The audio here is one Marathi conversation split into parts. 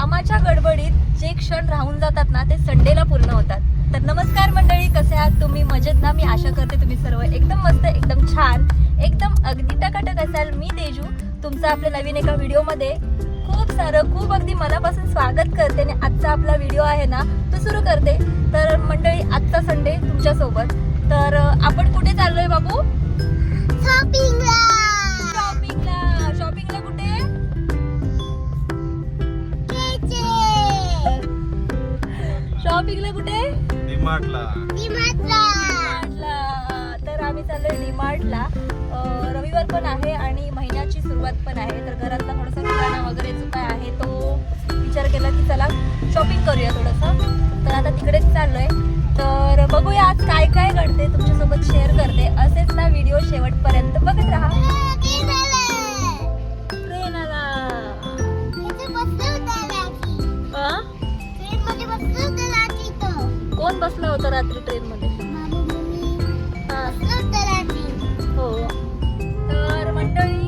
कामाच्या गडबडीत जे क्षण राहून जातात ना ते संडेला पूर्ण होतात. तर नमस्कार मंडळी, कसे आहात तुम्ही? मजेत ना? मी आशा करते तुम्ही सर्व एकदम मस्त, एकदम छान, एकदम अगदी टकाटक असाल. मी तेजू तुमचं आपल्या नवीन एका व्हिडिओमध्ये खूप अगदी मनापासून स्वागत करते आणि आजचा आपला व्हिडिओ आहे ना तो सुरू करते. तर मंडळी, आजचा संडे तुमच्या सोबत. तर आपण कुठे चाललोय बाबू? शॉपिंगला कुठे? शॉपिंगला कुठे? डीमार्टला. तर आम्ही चाललोय डीमार्टला. रविवार पण आहे आणि महिन्याची सुरुवात पण आहे. तर घरातला थोडासा किराणा वगैरे जो काय आहे तो विचार केला की चला शॉपिंग करूया थोडंसं. तर आता तिकडेच चाललोय. तर बघूया आज काय काय घडते, तुमच्यासोबत शेअर करते. असेच ना व्हिडिओ शेवटपर्यंत बघत राहा. ट्रेन आला. कोण बसला होता रात्री ट्रेन मध्ये? हो. तर मंडळी,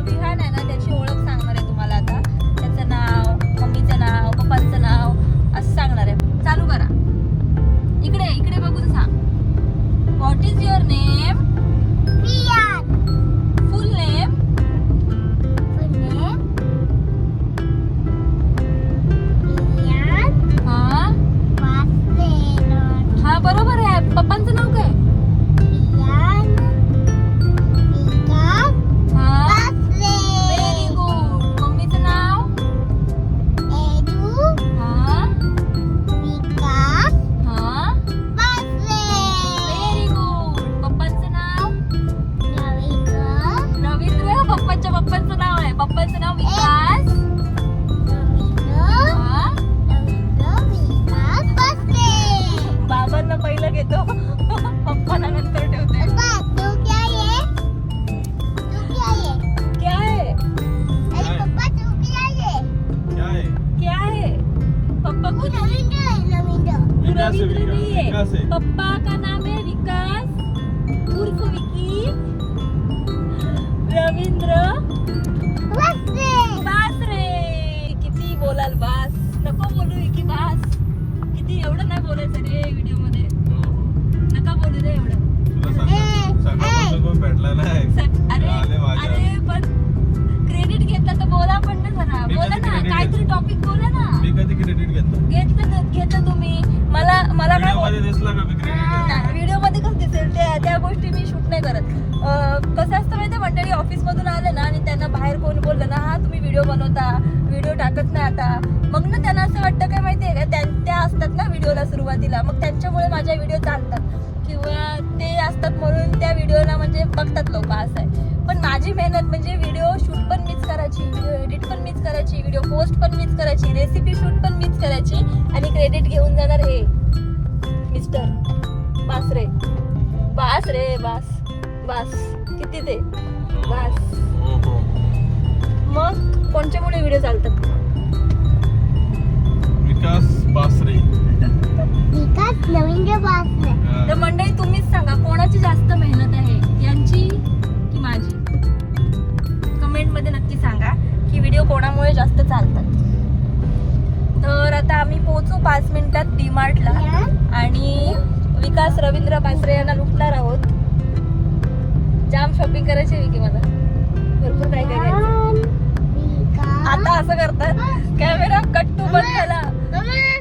विहान आहे ना त्याची ओळख सांगणार आहे तुम्हाला आता. त्याचं नाव, मम्मीचं नाव, पप्पांचं नाव असं सांगणार आहे. चालू करा. इकडे बघून सांग. What is your name? Full name? हा बरोबर आहे. पप्पांचं नाव काय? Very good. मम्मीचं नाव? Very good. पप्पांचं नाव? रवींद्र. पप्पांचं नाव आहे. पप्पांचं नाव विकास. बाबांना पहिलं घेतो, पप्पांना नंतर ठेवते. क्या है? पप्पा को रविंद्र नहीं है. पप्पा का नाम है विकास उर्फ विकी. रविंद्र बासरे. किती बोलाल बास? नको बोलू विकी बास. किती एवढं नाही बोलायचं रे व्हिडिओ मध्ये. नका बोलू रे एवढं. अरे पण क्रेडिट घेतला तर बोला पण ना जरा. बोला ना काहीतरी टॉपिक बोला ना. मी कधी क्रेडिट घेतलं तुम्ही. मला काय दिसला का मी क्रेडिट? व्हिडिओ मध्ये कसं दिसेल त्या गोष्टी मी शूट नाही करत. कसं असतं माहिती मंडळी, ऑफिस मधून आले ना आणि त्यांना बाहेर कोण बोललं ना, हा तुम्ही व्हिडिओ बनवता, व्हिडिओ टाकत नाही आता, मग ना त्यांना असं वाटतं काय माहितीये का, त्या असतात ना व्हिडिओला सुरुवातीला, मग त्यांच्यामुळे माझ्या व्हिडिओ चालतात किंवा ते असतात म्हणून त्या व्हिडिओला म्हणजे बघतात लोक. असं आहे. पण माझी मेहनत म्हणजे व्हिडिओ शूट पण मीच करायची, व्हिडिओ एडिट पण मीच करायची, व्हिडिओ पोस्ट पण मीच करायची, रेसिपी शूट पण मीच करायची आणि क्रेडिट घेऊन जाणार हे मिस्टर बासरे. बास किती ते बास. मग कोणच्यामुळे व्हिडिओ चालतात? विकास बासरे. तर मंडळी तुम्हीच सांगा, कोणाची जास्त मेहनत आहे, यांची की माझी? कमेंट मध्ये नक्की सांगा की व्हिडिओ कोणामुळे जास्त चालतात. तर आता आम्ही पोहोचू 5 मिनिटात डीमार्टला आणि विकास रवींद्र बासरे यांना लुटणार आहोत. जाम शॉपिंग करायची की मला, भरपूर काय काय घ्यायचं. आता असं करतात, कॅमेरा कट टू बंद झाला.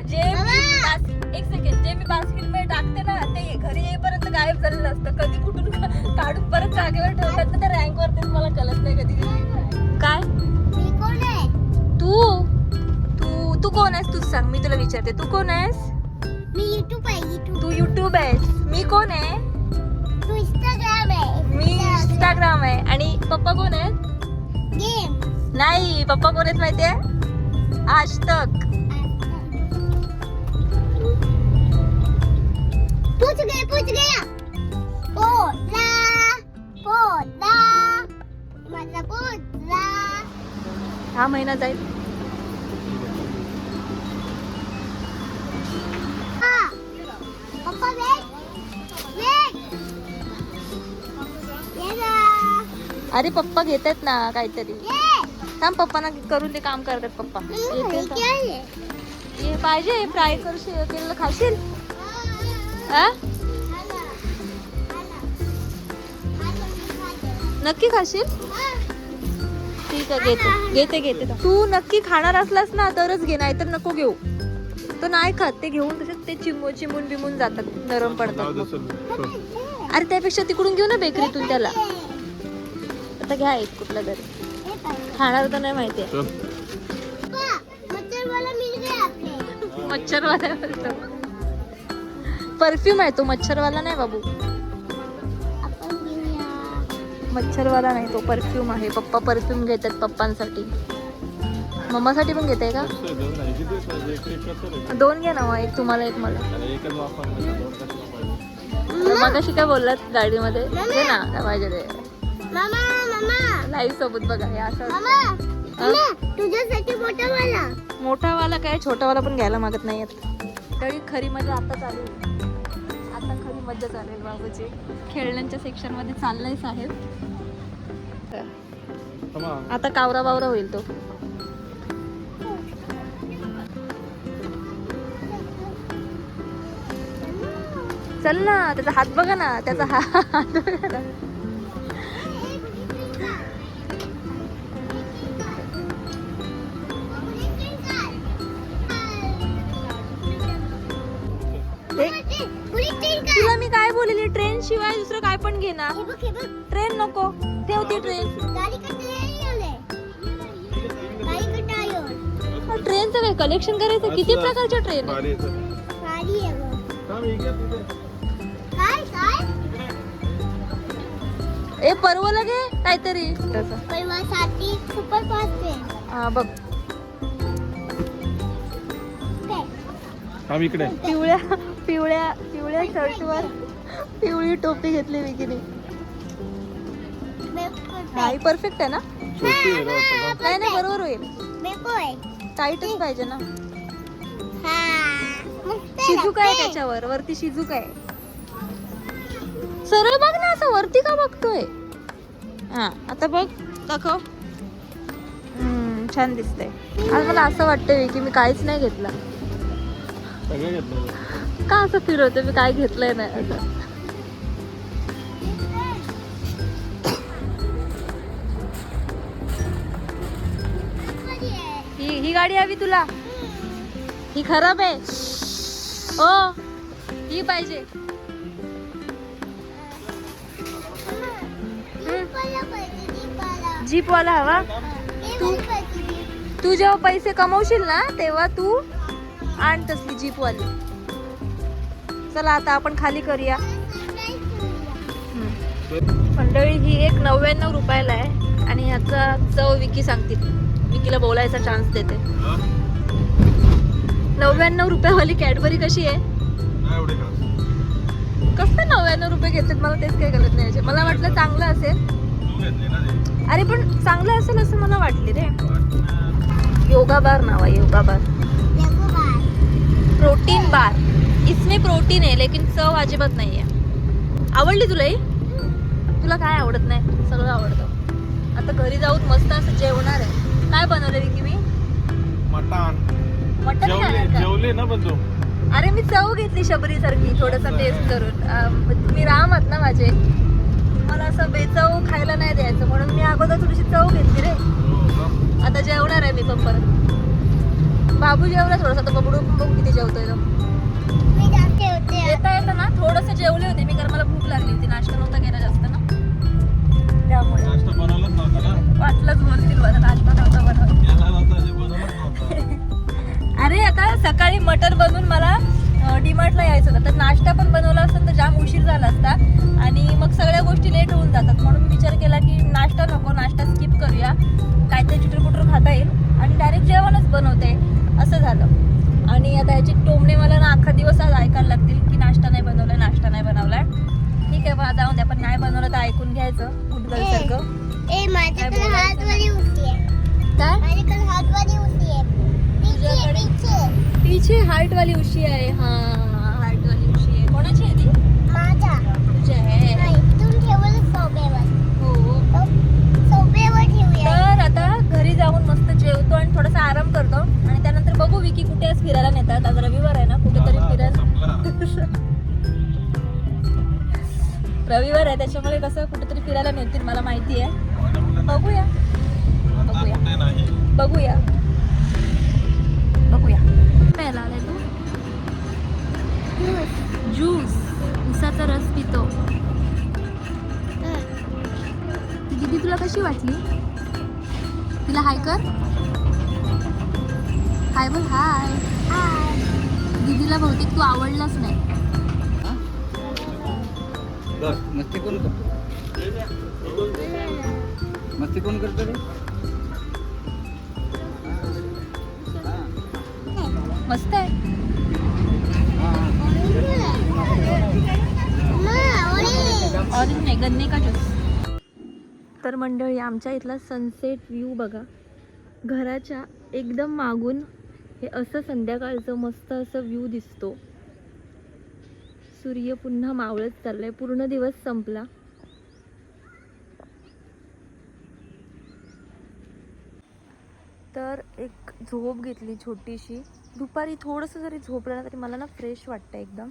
जे मी बास्केट मध्ये टाकते ना ते घरी येईपर्यंत गायब झालेलं असतं. कधी कुठून काढून परत जागेवर ठेवतात ना त्या रँक वरती, मला कळत नाही कधी. काय तू कोण आहेस? तूच सांग, मी तुला विचारते. तू कोण आहेस? तू युट्यूब आहेस. मी कोण आहे? मी इंस्टाग्राम आहे. आणि पप्पा कोण आहेत? नाही, पप्पा कोण आहेत माहितीये? आज तक. पूछ गया. हा महिना जाईल. पप्पा अरे पप्पा घेतात ना काहीतरी. थांब पप्पांना करून ते काम करतात पप्पा. येते तर. हे पाहिजे फ्राय करशील केलेलं खाशील? हा नक्की खाशील? ठीक आहे घेते. तू नक्की खाणार असलास ना तरच घे, नाही तर नको घेऊ. तो नाही खात, ते घेऊन तसेच ते चिमून बिमून जातात, नरम पडतात. अरे त्यापेक्षा तिकडून घेऊ ना बेकरीतून त्याला. आता घ्या एक कुठला तरी, खाणार तर नाही माहितीये. मच्छरवाला परफ्यूम आहे तो, मच्छरवाला नाही बाबू. मच्छरवाला नाही तो, परफ्यूम आहे. पप्पा परफ्यूम घेतात पप्पांसाठी. मम्मासाठी पण घेताय का? 2 घ्या ना, एक तुम्हाला एक मला. मगाशी काय बोललात गाडीमध्ये? घे ना काय पाहिजे ते. लाईव्ह सोबत बघा हे असं. तुझ्यासाठी मोठावाला काय, छोटावाला पण घ्यायला मागत नाही. तरी खरी मजा आता चालू आहे. आता खरी मजा चालेल बाबूची. खेळण्यांच्या सेक्शन मध्ये चाललंय साहेब. आता कावरा बावरा होईल तो. चल ना, त्याचा हात बघा ना, त्याचा हात बघा ना. तुला मी काय बोललेली, ट्रेन शिवाय दुसरं काय पण घे ना. ट्रेन नको, ठेवती ट्रेन. ट्रेनचं काय कलेक्शन करायचं? किती प्रकारच्या ट्रेन आहे? ए पर्वला घे काहीतरी. हा बघ, पिवळ्या शर्टवर पिवळी टोपी घेतली विकीने. हा ही परफेक्ट आहे ना? नाही बरोबर होईल. टाईटच पाहिजे ना. शिजुका आहे त्याच्यावर, वरती शिजुका आहे. सरळ बघ ना, असं वरती का बघतोय? हा आता बघ, दाखव. छान दिसतंय. आज मला असं वाटतंय की मी काहीच नाही घेतलं. का असं फिरवते मी, काय घेतलंय नाही असं. ही गाडी हवी तुला? ही खराब आहे. ओ ही पाहिजे. जीप वाला हवा? तू जेव्हा पैसे कमवशील ना तेव्हा तू आण तसली जीप वाली. चला आता आपण खाली करूया. मंडळी ही एक 99 रुपयाला आहे आणि ह्याचा चव विकी सांगतील. विकीला बोलायचा चान्स देते. 99 रुपयावाली कॅडबरी कशी आहे? कसं 99 रुपये घेतात? मला तेच काही कळत नाही. मला वाटलं चांगलं असेल. अरे पण चांगलं असेल असं मला वाटले रे. योगा बार नाव आहे, योगा बार. Protein bar. इसमें प्रोटीन आहे लेकिन चव अजिबात नाहीये. आवडली तुला ही? तुला काय आवडत नाही? सगळं आवडतं. आता घरी जाऊन मस्त असं जेवणार आहे. काय बनवलं विकी मी? मटन जेवले ना पण तू? अरे मी चव घेतली शबरी सारखी, थोडस टेस्ट करून. तुम्ही राम आहात ना माझे, मला असं बेचव खायला नाही द्यायचं म्हणून मी अगोदर थोडीशी चव घेतली रे. आता जेवणार आहे मी पण परत. बाबू जेवला थोडासा, तर बबडू पण बघू किती जेवतोय. येता ना थोडस जेवले होते मी, कारण मला भूक लागली होती. नाश्ता नव्हता केला जास्त ना, त्यामुळे वाटलंच बोलतील मला नाश्ता नव्हता बनवला. अरे आता सकाळी मटन बनवून मला डीमार्टला यायचं होतं, तर नाश्ता पण बनवला असता तर जाम उशीर झाला असता आणि मग सगळ्या गोष्टी लेट होऊन जातात. म्हणून विचार केला की नाश्ता नको, नाश्ता स्किप करूया, काहीतरी चिटरपुटर खाता येईल आणि डायरेक्ट जेवणच बनवते. असं झालं. आणि आता याचे टोमणे मला ना अख्खा दिवस आज ऐकायला लागतील की नाश्ता नाही बनवलाय, नाश्ता नाही बनवलाय. ठीक आहे बा, जाऊन द्या. पण नाही बनवलं तर ऐकून घ्यायचं गुडगल सारखं. पीछे हार्ट वाली उशी आहे. हा हार्ट वाली उशी आहे. कोणाची आहे ती? माझा. तुझ्या आहे? इथून ठेवलं सोप्यावर. हो. सोप्यावर ठेवूया. तर आता घरी जाऊन थोडासा आराम करतो आणि त्यानंतर बघू विकी कुठे आज फिरायला नेतात. आज रविवार आहे ना, कुठेतरी फिरायला रविवार आहे त्याच्यामुळे कसं कुठेतरी फिरायला नेतील मला माहिती आहे. बघूया बघूया बघूया बघूया. प्यायला आलाय तू ज्यूस, उसाचा रस पितो. दीदी तुला कशी वाटली? तिला हाय कर, हाय बोल. हाय. दीदीला बहुतेक तू आवडलाच नाही. मस्ती कोण करतो? मस्ती कोण करतो रे? मस्त आहे. ऑरेंज नाही, गन्ने का ज्यूस. तर मंडळी आमच्या इथला सनसेट व्ह्यू बघा. घराच्या एकदम मागून हे असं संध्याकाळचं मस्त असं व्ह्यू दिसतो. सूर्य पुन्हा मावळत चाललाय, पूर्ण दिवस संपला. तर एक झोप घेतली छोटीशी. दुपारी थोडंसं जरी झोपलं ना तरी मला ना फ्रेश वाटतं एकदम.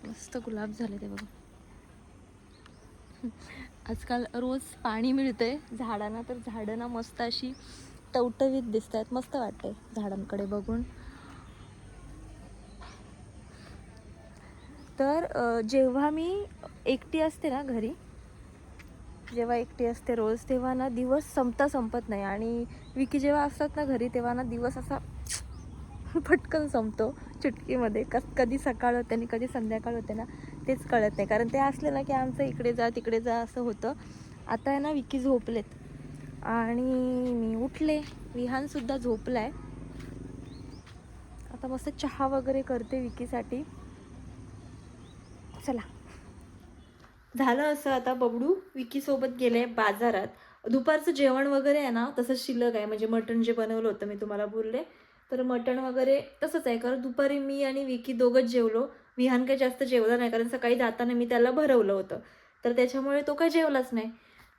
मस्त गुलाब झाले ते बघा. आजकाल रोज पाणी मिळतंय झाडांना, तर झाडं ना मस्त अशी टवटवीत दिसत आहेत. मस्त वाटतंय झाडांकडे बघून. तर जेव्हा मी एकटी असते ना घरी, जेव्हा एकटी असते रोज, तेव्हा ना दिवस संपत नाही. आणि विकी जेव्हा असतात ना घरी तेव्हा ना दिवस असा पटकन संपतो चुटकीमध्ये. कधी सकाळ होते आणि कधी संध्याकाळ होते ना तेच कळत नाही. कारण ते असले ना की आमचं इकडे जा तिकडे जा असं होतं. आता आहे ना विकी झोपलेत आणि मी उठले, विहानसुद्धा झोपला आहे. आता मस्त चहा वगैरे करते विकीसाठी. चला. झालं असं, आता बबडू विकीसोबत गेले बाजारात. दुपारचं जेवण वगैरे आहे ना तसं शिल्लक आहे. म्हणजे मटण जे बनवलं होतं मी तुम्हाला बोलले, तर मटण वगैरे तसंच आहे. कारण दुपारी मी आणि विकी दोघंच जेवलो. विहान काही जास्त जेवला नाही, कारण सकाळी जाताना मी त्याला भरवलं होतं, तर त्याच्यामुळे तो काही जेवलाच नाही.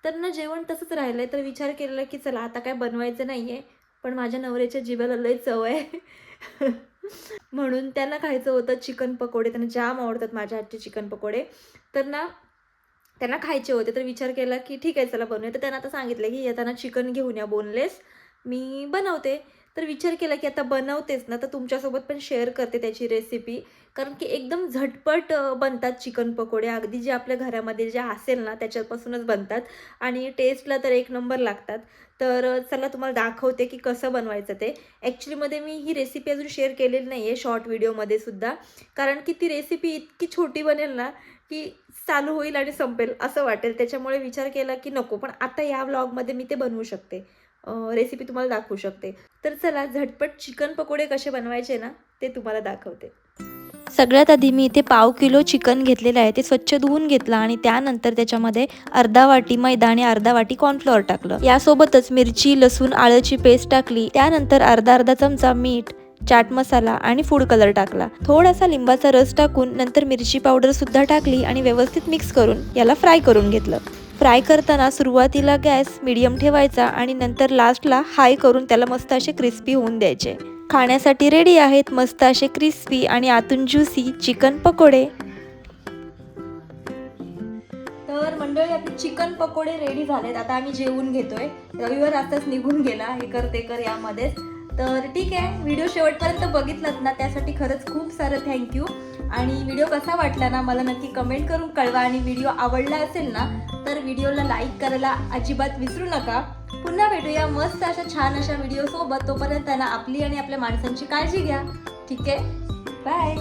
तर ना जेवण तसंच राहिलं आहे. तर विचार केलेला की चला आता काय बनवायचं नाही आहे, पण माझ्या नवऱ्याच्या जिभेला लई चव आहे म्हणून त्यांना खायचं होतं चिकन पकोडे. त्यांना जाम आवडतात माझ्या हातचे चिकन पकोडे. तर ना त्यांना खायचे होते, तर विचार केला की ठीक आहे चला बनवूया. तर त्यांना आता सांगितलं की येताना चिकन घेऊन या बोनलेस, मी बनवते. तर विचार केला की आता बनवतेच ना तर तुमच्यासोबत पण शेअर करते त्याची रेसिपी. कारण की एकदम झटपट बनतात चिकन पकोडे. अगदी जे आपल्या घरामध्ये जे असेल ना त्याच्यापासूनच बनतात आणि टेस्टला तर एक नंबर लागतात. तर चला तुम्हाला दाखवते की कसं बनवायचं ते. ॲक्च्युलीमध्ये मी ही रेसिपी अजून शेअर केलेली नाही आहे शॉर्ट व्हिडिओमध्ये सुद्धा, कारण की ती रेसिपी इतकी छोटी बनेल ना की चालू होईल आणि संपेल असं वाटेल. त्याच्यामुळे विचार केला की नको, पण आता या व्लॉगमध्ये मी ते बनवू शकते, रेसिपी तुम्हाला दाखवू शकते. तर चला झटपट चिकन पकोडे कसे बनवायचे ना ते तुम्हाला दाखवते. सगळ्यात आधी मी इथे पाव किलो चिकन घेतलेलं आहे. ते स्वच्छ धुवून घेतलं आणि त्यानंतर त्याच्यामध्ये अर्धा वाटी मैदा आणि अर्धा वाटी कॉर्नफ्लॉवर टाकलं. यासोबतच मिरची, लसूण, आळूची पेस्ट टाकली. त्यानंतर अर्धा चमचा मीठ, चाट मसाला आणि फूड कलर टाकला. थोडासा लिंबाचा रस टाकून नंतर मिरची पावडर सुद्धा टाकली आणि व्यवस्थित मिक्स करून याला फ्राय करून घेतलं. फ्राय करताना सुरुवातीला गॅस मीडियम ठेवायचा आणि नंतर लास्टला हाय करून त्याला मस्त असे क्रिस्पी होऊन द्यायचे. खाण्यासाठी रेडी आहेत मस्त असे क्रिस्पी आणि आतून ज्युसी चिकन पकोडे. तर मंडळी आपले चिकन पकोडे रेडी झालेत. आता आम्ही जेवून घेतोय. रविवार आताच निघून गेला, हे कर ते कर यामध्येच. तर ठीक आहे, व्हिडिओ शेवटपर्यंत बघितलात ना त्यासाठी खरंच खूप सारं थँक्यू. आणि व्हिडिओ कसा वाटला ना मला नक्की कमेंट करून कळवा. आणि व्हिडिओ आवडला असेल ना तर व्हिडिओला लाईक करायला अजिबात विसरू नका. पुन्हा भेटूया मस्त अशा छान अशा व्हिडिओ सोबत. तोपर्यंत ना आपली आणि आपल्या माणसांची काळजी घ्या. ठीक आहे, बाय.